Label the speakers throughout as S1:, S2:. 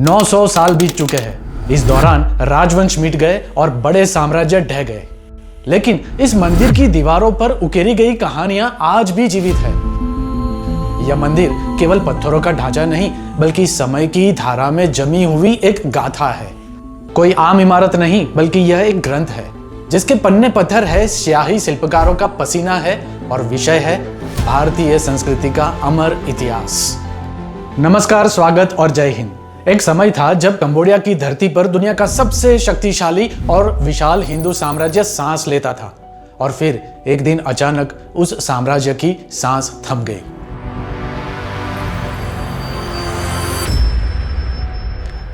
S1: 900 साल बीत चुके हैं। इस दौरान राजवंश मिट गए और बड़े साम्राज्य ढह गए, लेकिन इस मंदिर की दीवारों पर उकेरी गई कहानियां आज भी जीवित है। यह मंदिर केवल पत्थरों का ढांचा नहीं, बल्कि समय की धारा में जमी हुई एक गाथा है। कोई आम इमारत नहीं, बल्कि यह एक ग्रंथ है जिसके पन्ने पत्थर है, स्याही शिल्पकारों का पसीना है और विषय है भारतीय संस्कृति का अमर इतिहास। नमस्कार, स्वागत और जय हिंद। एक समय था जब कंबोडिया की धरती पर दुनिया का सबसे शक्तिशाली और विशाल हिंदू साम्राज्य सांस लेता था, और फिर एक दिन अचानक उस साम्राज्य की सांस थम गई।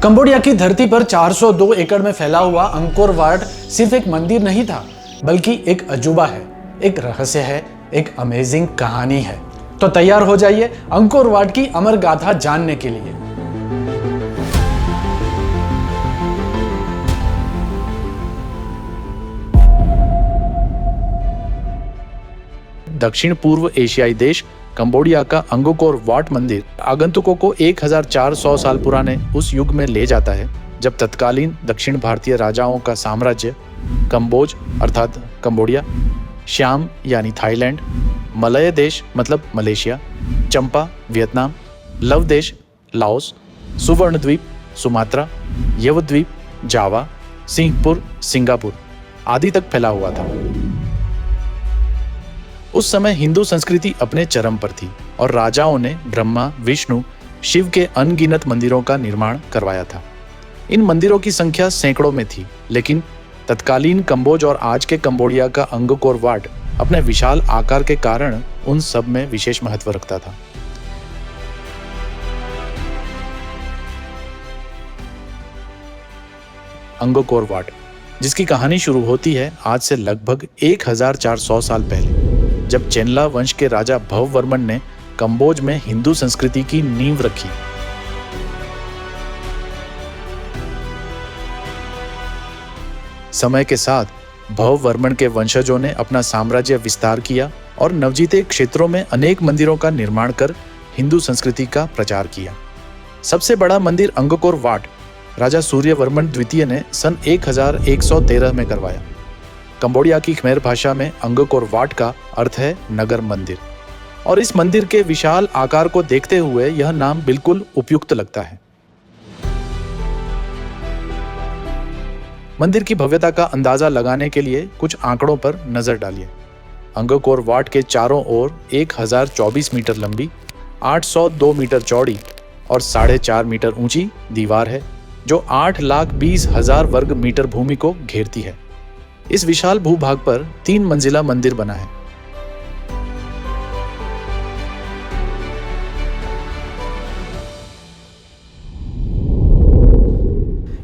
S1: कंबोडिया की धरती पर 402 एकड़ में फैला हुआ अंकोर वाट सिर्फ एक मंदिर नहीं था, बल्कि एक अजूबा है, एक रहस्य है, एक अमेजिंग कहानी है। तो तैयार हो जाइए अंकोर वाट की अमर गाथा जानने के लिए।
S2: दक्षिण पूर्व एशियाई देश कंबोडिया का अंकोर वाट मंदिर आगंतुकों को 1400 साल पुराने उस युग में ले जाता है जब तत्कालीन दक्षिण भारतीय राजाओं का साम्राज्य कंबोज अर्थात कंबोडिया, श्याम यानी थाईलैंड, मलय देश मतलब मलेशिया, चंपा वियतनाम, लव देश लाओस, सुवर्ण द्वीप सुमात्रा, यवद्वीप जावा, सिंहपुर सिंगापुर आदि तक फैला हुआ था। उस समय हिंदू संस्कृति अपने चरम पर थी और राजाओं ने ब्रह्मा, विष्णु, शिव के अनगिनत मंदिरों का निर्माण करवाया था। इन मंदिरों की संख्या सैकड़ों में थी, लेकिन तत्कालीन कंबोज और आज के कंबोडिया का अंकोर वाट अपने विशाल आकार के कारण उन सब में विशेष महत्व रखता था। अंकोर वाट, जिसकी कहानी शुरू होती है आज से लगभग 1400 साल पहले, जब चेनला वंश के राजा भववर्मन ने कंबोज में हिंदू संस्कृति की नींव रखी। समय के साथ भववर्मन के वंशजों ने अपना साम्राज्य विस्तार किया और नवजीते क्षेत्रों में अनेक मंदिरों का निर्माण कर हिंदू संस्कृति का प्रचार किया। सबसे बड़ा मंदिर अंकोर वाट राजा सूर्यवर्मन द्वितीय ने सन 1113 में करवाया। कंबोडिया की खमेर भाषा में अंकोर वाट का अर्थ है नगर मंदिर, और इस मंदिर के विशाल आकार को देखते हुए यह नाम बिल्कुल उपयुक्त लगता है। मंदिर की भव्यता का अंदाजा लगाने के लिए कुछ आंकड़ों पर नजर डालिए। अंकोर वाट के चारों ओर 1024 मीटर लंबी, 802 मीटर चौड़ी और 4.5 मीटर ऊंची दीवार है, जो 8,20,000 वर्ग मीटर भूमि को घेरती है। इस विशाल भूभाग पर 3 मंजिला मंदिर बना है।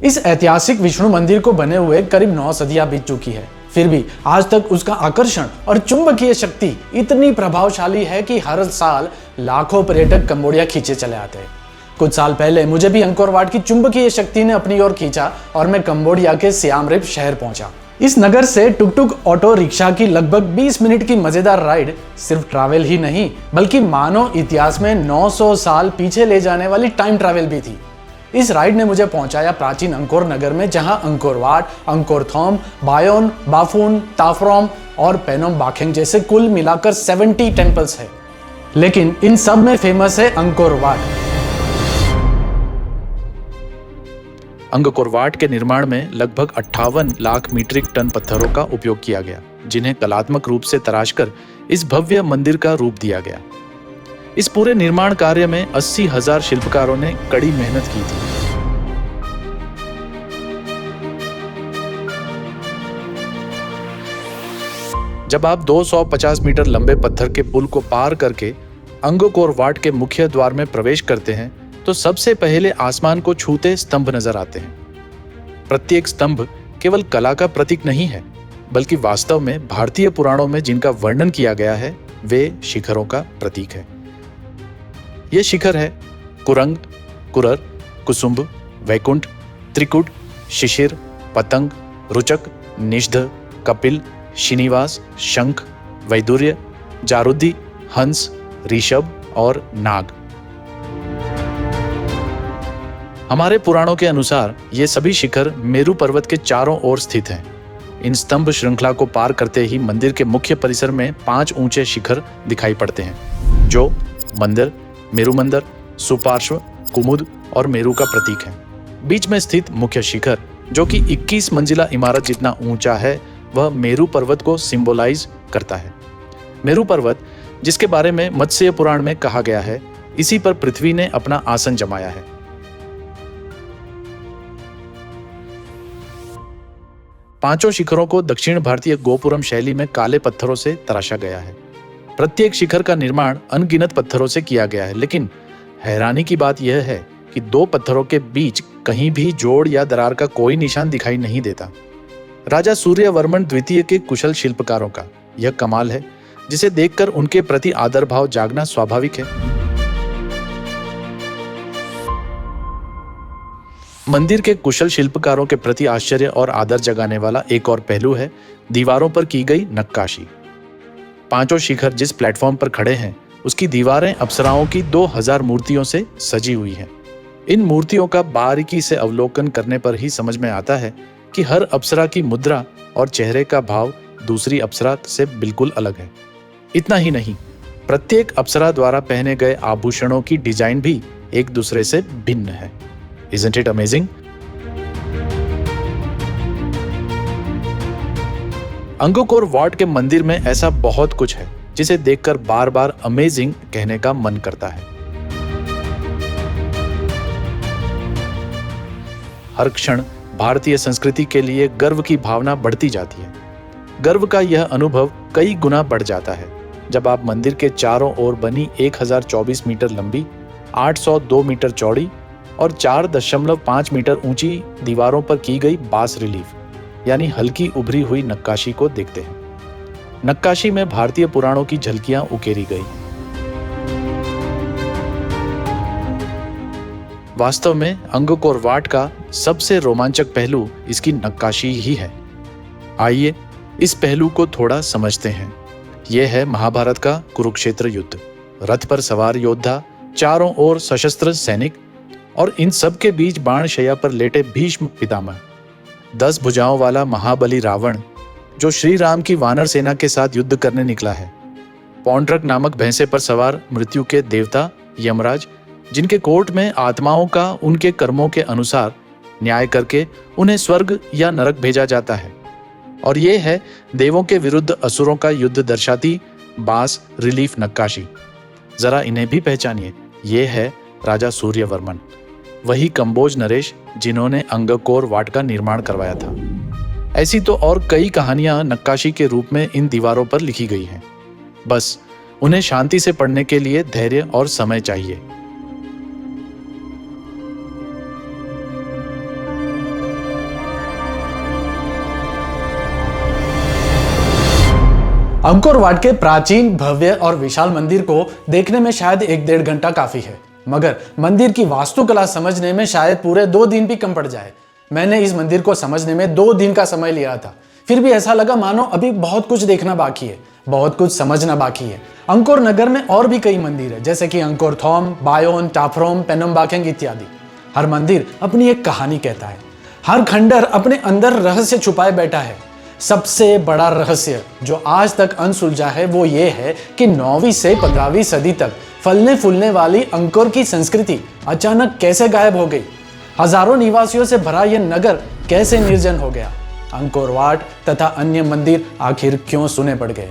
S1: इस ऐतिहासिक विष्णु मंदिर को बने हुए करीब 9 सदियां बीत चुकी है, फिर भी आज तक उसका आकर्षण और चुंबकीय शक्ति इतनी प्रभावशाली है कि हर साल लाखों पर्यटक कंबोडिया खींचे चले आते हैं। कुछ साल पहले मुझे भी अंकोर वाट की चुंबकीय शक्ति ने अपनी ओर खींचा और मैं कंबोडिया के सियाम रिप शहर पहुंचा। इस नगर से टुक टुक ऑटो रिक्शा की लगभग 20 मिनट की मजेदार राइड सिर्फ ट्रैवल ही नहीं, बल्कि मानव इतिहास में 900 साल पीछे ले जाने वाली टाइम ट्रैवल भी थी। इस राइड ने मुझे पहुंचाया प्राचीन अंकोर नगर में, जहां अंकोर वाट, अंकोर थोम, बायोन, बाफून, ताफरोम और पेनोम बाखेंग जैसे कुल मिलाकर 70 टेम्पल्स है, लेकिन इन सब में फेमस है अंकोर वाट।
S2: अंकोर वाट के निर्माण में लगभग 58 लाख मीट्रिक टन पत्थरों का उपयोग किया गया, जिन्हें कलात्मक रूप से तराशकर इस भव्य मंदिर का रूप दिया गया। इस पूरे निर्माण कार्य में 80,000 शिल्पकारों ने कड़ी मेहनत की थी। जब आप 250 मीटर लंबे पत्थर के पुल को पार करके अंकोर वाट के मुख्य द्वार में प्रवेश करते हैं, तो सबसे पहले आसमान को छूते स्तंभ नजर आते हैं। प्रत्येक स्तंभ केवल कला का प्रतीक नहीं है, बल्कि वास्तव में भारतीय पुराणों में जिनका वर्णन किया गया है वे शिखरों का प्रतीक है। ये शिखर है कुरंग, कुरर, कुसुम्भ, वैकुंठ, त्रिकुट, शिशिर, पतंग, रुचक, निषध, कपिल, श्रीनिवास, शंख, वैदुर्य, जारुद्धि, हंस, ऋषभ और नाग। हमारे पुराणों के अनुसार ये सभी शिखर मेरू पर्वत के चारों ओर स्थित हैं। इन स्तंभ श्रृंखला को पार करते ही मंदिर के मुख्य परिसर में 5 ऊंचे शिखर दिखाई पड़ते हैं, जो मंदिर, मेरू मंदिर, सुपार्श्व, कुमुद और मेरू का प्रतीक है। बीच में स्थित मुख्य शिखर, जो कि 21 मंजिला इमारत जितना ऊंचा है, वह मेरू पर्वत को सिंबलाइज करता है। मेरू पर्वत, जिसके बारे में मत्स्य पुराण में कहा गया है, इसी पर पृथ्वी ने अपना आसन जमाया है। पांचों शिखरों को दक्षिण भारतीय गोपुरम शैली में काले पत्थरों से तराशा गया है। प्रत्येक शिखर का निर्माण अनगिनत पत्थरों से किया गया है, लेकिन हैरानी की बात यह है कि 2 पत्थरों के बीच कहीं भी जोड़ या दरार का कोई निशान दिखाई नहीं देता। राजा सूर्यवर्मन द्वितीय के कुशल शिल्पकारों का यह कमाल है, जिसे देखकर उनके प्रति आदर भाव जागना स्वाभाविक है। मंदिर के कुशल शिल्पकारों के प्रति आश्चर्य और आदर जगाने वाला एक और पहलू है दीवारों पर की गई नक्काशी। पांचों शिखर जिस प्लेटफॉर्म पर खड़े हैं, उसकी दीवारें अप्सराओं की 2000 मूर्तियों से सजी हुई हैं। इन मूर्तियों का बारीकी से अवलोकन करने पर ही समझ में आता है कि हर अप्सरा की मुद्रा और चेहरे का भाव दूसरी अप्सरा से बिल्कुल अलग है। इतना ही नहीं, प्रत्येक अप्सरा द्वारा पहने गए आभूषणों की डिजाइन भी एक दूसरे से भिन्न है। Isn't it amazing? Angkor Wat के मंदिर में ऐसा बहुत कुछ है जिसे देखकर बार बार अमेजिंग कहने का मन करता है। हर क्षण भारतीय संस्कृति के लिए गर्व की भावना बढ़ती जाती है। गर्व का यह अनुभव कई गुना बढ़ जाता है जब आप मंदिर के चारों ओर बनी 1024 मीटर लंबी, 802 मीटर चौड़ी और 4.5 मीटर ऊंची दीवारों पर की गई बास रिलीफ यानी हल्की उभरी हुई नक्काशी को देखते हैं। नक्काशी में भारतीय पुराणों की झलकियां उकेरी गई। वास्तव में अंगकोर वाट का सबसे रोमांचक पहलू इसकी नक्काशी ही है। आइए इस पहलू को थोड़ा समझते हैं। यह है महाभारत का कुरुक्षेत्र युद्ध। रथ पर सवार योद्धा, चारों ओर सशस्त्र सैनिक और इन सब के बीच बाणशैया पर लेटे भीष्म पितामह, 10 भुजाओं वाला महाबली रावण, जो श्री राम की वानर सेना के साथ युद्ध करने निकला है, पौंड्रक नामक भैंसे पर सवार मृत्यु के देवता यमराज, जिनके कोर्ट में आत्माओं का उनके कर्मों के अनुसार न्याय करके उन्हें स्वर्ग या नरक भेजा जाता है, और ये है देवों के विरुद्ध असुरों का युद्ध दर्शाती बास रिलीफ नक्काशी। जरा इन्हें भी पहचानिए। ये है राजा सूर्यवर्मन, वही कंबोज नरेश जिन्होंने अंगकोर वाट का निर्माण करवाया था। ऐसी तो और कई कहानियां नक्काशी के रूप में इन दीवारों पर लिखी गई हैं। बस उन्हें शांति से पढ़ने के लिए धैर्य और समय चाहिए।
S1: अंगकोर वाट के प्राचीन, भव्य और विशाल मंदिर को देखने में शायद 1-1.5 घंटा काफी है, मगर मंदिर की वास्तुकला समझने में शायद पूरे 2 दिन भी कम पड़ जाए। मैंने इस मंदिर को समझने में 2 दिन का समय लिया था, फिर भी ऐसा लगा मानो अभी बहुत कुछ देखना बाकी है, बहुत कुछ समझना बाकी है। अंकोर नगर में और भी कई मंदिर है, जैसे कि अंकोर थोम, बायोन, टाफ्रोम, पेनमबाकेंग इत्यादि। हर मंदिर अपनी एक कहानी कहता है, हर खंडर अपने अंदर रहस्य छुपाए बैठा है। सबसे बड़ा रहस्य जो आज तक अनसुलझा है वो ये है कि 9वीं से 15वीं सदी तक फलने फूलने वाली अंकोर की संस्कृति अचानक कैसे गायब हो गई। हजारों निवासियों से भरा यह नगर कैसे निर्जन हो गया। अंकोर वाट तथा अन्य मंदिर आखिर क्यों सुने पड़ गए।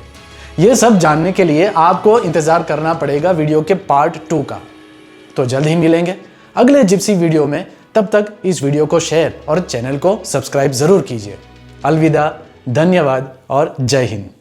S1: ये सब जानने के लिए आपको इंतजार करना पड़ेगा वीडियो के पार्ट 2 का। तो जल्द ही मिलेंगे अगले जिप्सी वीडियो में। तब तक इस वीडियो को शेयर और चैनल को सब्सक्राइब जरूर कीजिए। अलविदा, धन्यवाद और जय हिंद।